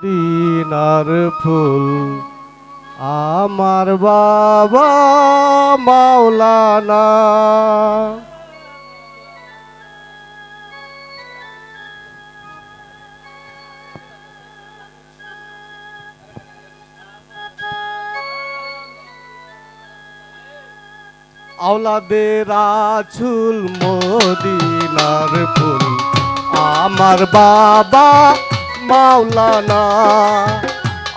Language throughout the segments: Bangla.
দিনার ফুল আমার বাবা মাওলানা। আওলাদে রাসূল মদিনার ফুল আমার বাবা মাওলানা।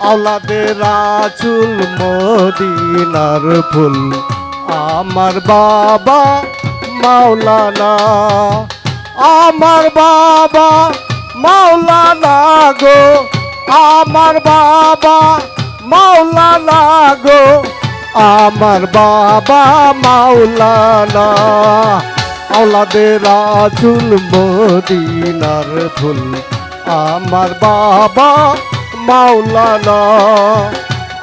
আওলাদে রাসূল মদিনার ফুল আমার বাবা মাওলানা। আমার বাবা মাওলানা গো, আমার বাবা মাওলানা গো, আমার বাবা মাওলানা। আওলাদে রাসূল মদিনার ফুল আমার বাবা মাওলানা।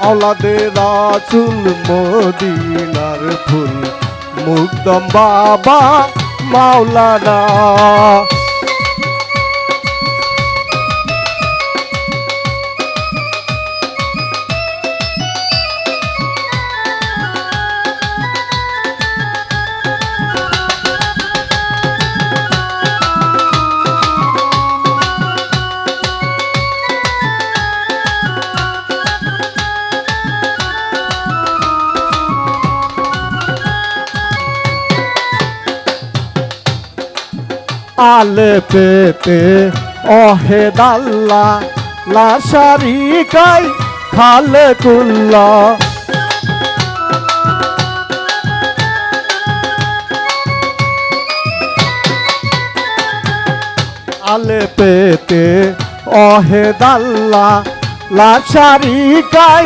আওলাদে রাসূল মদিনার ফুল মুকদম বাবা মাওলানা। আলে পেতে অহেদাল্লা লাশারিকাই খালে কুল্লা। আলে পেতে অহেদাল্লা লাশারিকাই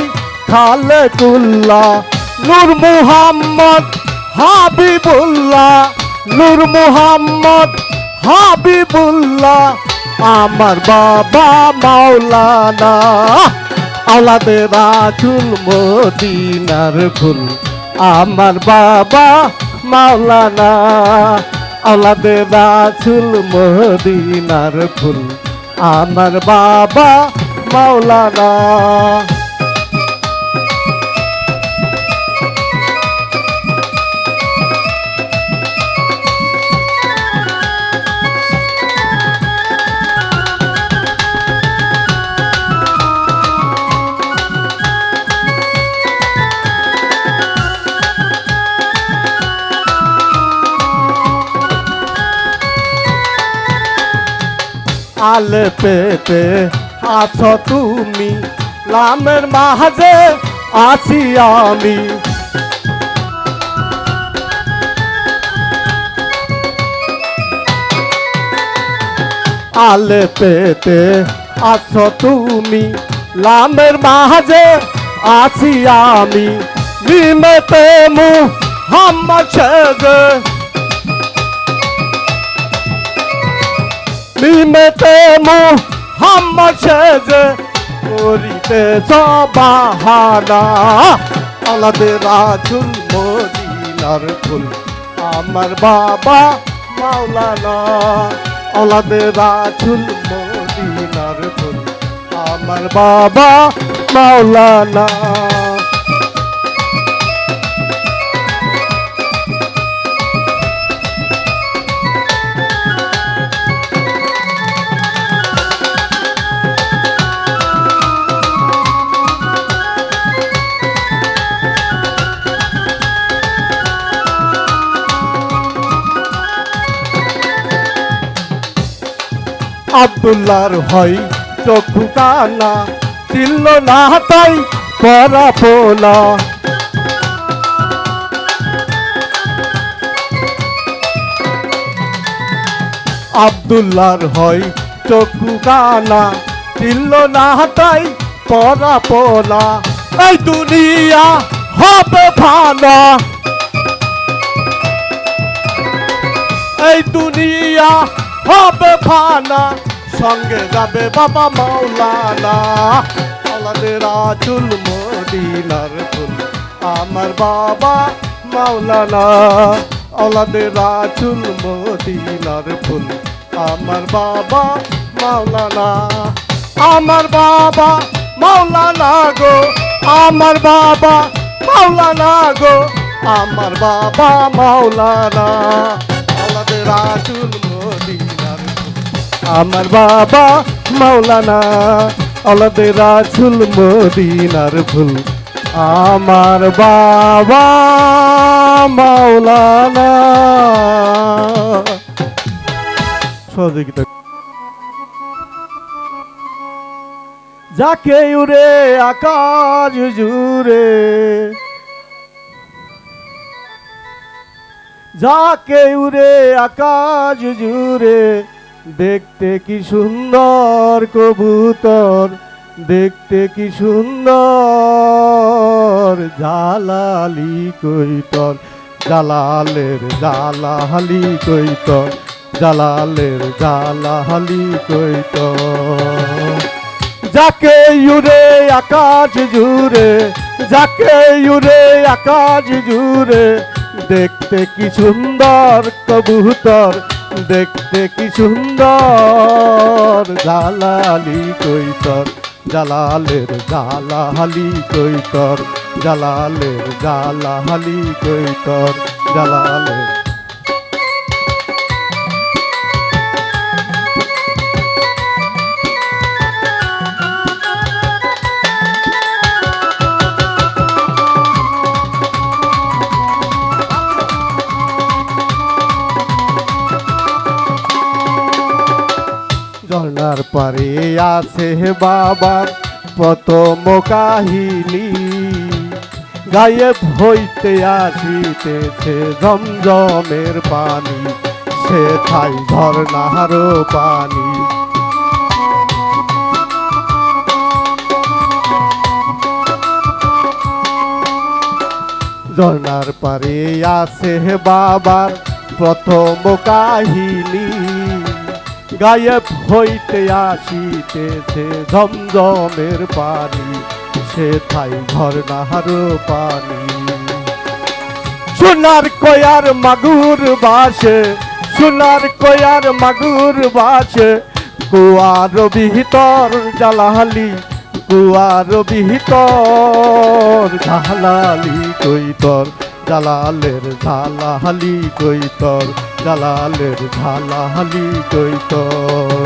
খালে কুল্লা। নূর মুহাম্মদ হাবিবুল্লাহ, নূর মুহাম্মদ হাবিবুল্লাহ আমার বাবা মাওলানা। আওলাদে রাসূল মদিনার ফুল আমার বাবা মাওলানা। আওলাদে রাসূল মদিনার ফুল আমার বাবা মাওলানা। আলে পেতে আছো তুমি, লামের মাঝে আছি আমি। আলে পেতে আছো তুমি, লামের মাঝে আছি আমি। মিমেতে মুহাম্মদ সেজে, মিমেতে মুহাম্মদ সেজে করিতেছ বাহানা। আওলাদে রাসূল মদিনার ফুল আমার বাবা মাওলানা। আওলাদে রাসূল মদিনার ফুল আমার বাবা মাওলানা। আব্দুল্লাহর হয় চক্ষু কানা, চিনল না তাই পরা পোলা। আব্দুল্লাহর হয় চক্ষু কানা, চিনল না তাই পরা পোলা। এই দুনিয়া হবে ফানা, এই দুনিয়া হবে ফানা, সঙ্গে যাবে বাবা মাওলানা। আওলাদে রাসূল মদিনার ফুল আমার বাবা মাওলানা। আওলাদে রাসূল মদিনার ফুল আমার বাবা মাওলানা। আমার বাবা মাওলানা গো, আমার বাবা মাওলানা গো, আমার বাবা মাওলানা, আওলাদে রাসূল মদিনার ফুল। আমার বাবা মাওলানা, আওলাদে রাসূল মদিনার ফুল। আমার বাবা মাওলানা। সহযোগিতা যাকে উড়ে আকাশ জুড়ে, যাকে উড়ে আকাশ জুড়ে, দেখতে কি সুন্দর কবুতর, দেখতে কি সুন্দর জালালি কৈতর, জালালের জালালি কৈতর, জালালের জালালি কৈতর। যাকে উড়ে আকাশ জুড়ে, যাকে উড়ে আকাশ জুড়ে, দেখতে কি সুন্দর কবুতর, দেখতে কি সুন্দর জালালি কৈতর, জালালের জালালি কৈতর, জালালের জালালি কৈতর, জালালের। ঝর্ণার পারে আছে বাবার প্রথম কাহিনী, গায়েব হইতে আসিতেছে জমজমের পানি, সে ঠাই ঝর্ণার পানি। ঝর্ণার পারে আছে বাবার প্রথম কাহিনী, গায়েব হইতে আসিতেছে জমজমের পানি, সে ঠাই ঝর্ণার পানি। সোনার কয়ার মাগুর বাসে, সোনার কয়ার মাগুর বাসে, কুয়ার ভিতর জালালি, কুয়ার ভিতর জালালি কৈতর, জালালের জালালি কৈতর, জালালের জালালি কৈতর।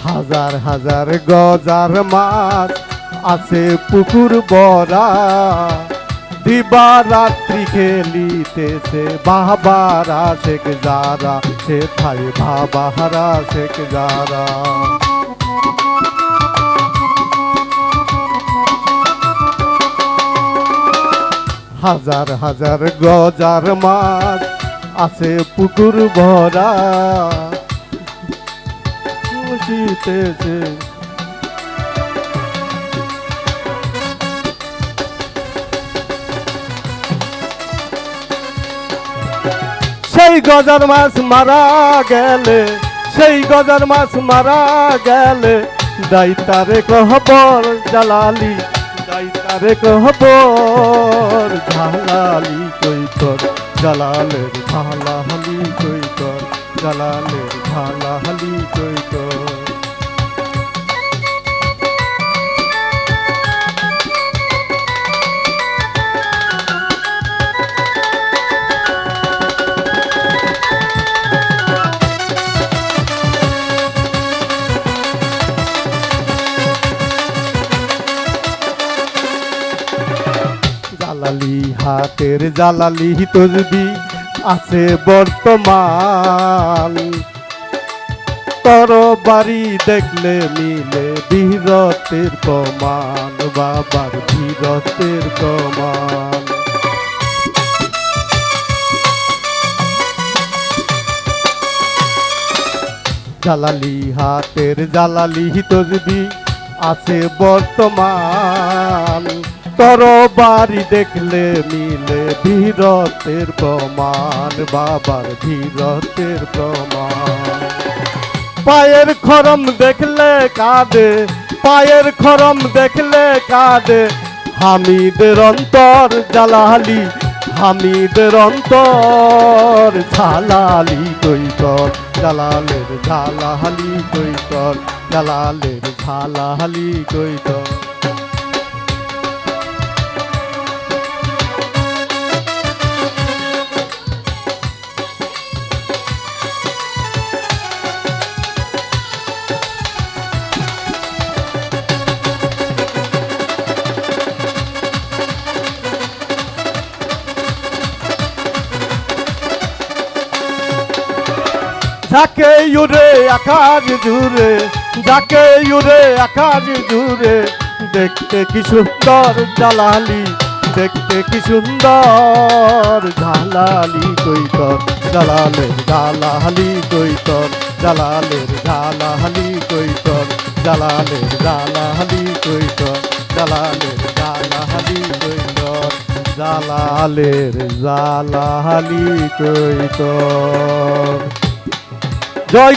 হাজার হাজার গজার মাছ আছে পুকুর বরা, দিবা রাত্রি খেলিতেছে বাবারা শেখ যারা, সে ঠাই বাবারা শেখ যারা। হাজার হাজার গজার মাছ আছে পুকুর ভরা, খুশিতেছে সেই গজার মাছ মারা গেলে, সেই গজার মাছ মারা গেলে, দাইতারে কহবর জালালি, দাইতারে কহবর জালালি কৈতর, জালালের জালালি কৈতর, জালালের জালালি কৈতর। জালালি হাতের জালালি তসবি আছে বর্তমান, তরবারি দেখলে মিলে বীরত্বের প্রমাণ, বাবার বীরত্বের প্রমাণ। জালালি হাতের জালালি তসবি আছে বর্তমান, তরবারি দেখলে মিলে বীরত্বের প্রমাণ, বাবার বীরত্বের প্রমাণ। পায়ের খরম দেখলে কাঁদে, পায়ের খরম দেখলে কাঁদে, হামিদের অন্তর জালালি, হামিদের অন্তর জালালি কৈতর, জালালের জালালি কৈতর, জালালের জালালি কৈতর। যাকে ইউরে আকাশ জুড়ে, যাকে ইউরে আকাশ জুড়ে, দেখতে কি সুন্দর জালালি, দেখতে কি সুন্দর জালালি কৈতর, জালালের জালালি কৈতর, জালালের জালালি কৈতর, জালালের জালালি কৈতর, জালালের জালালি কৈতর, জালালের জালালি কৈতর। জয়।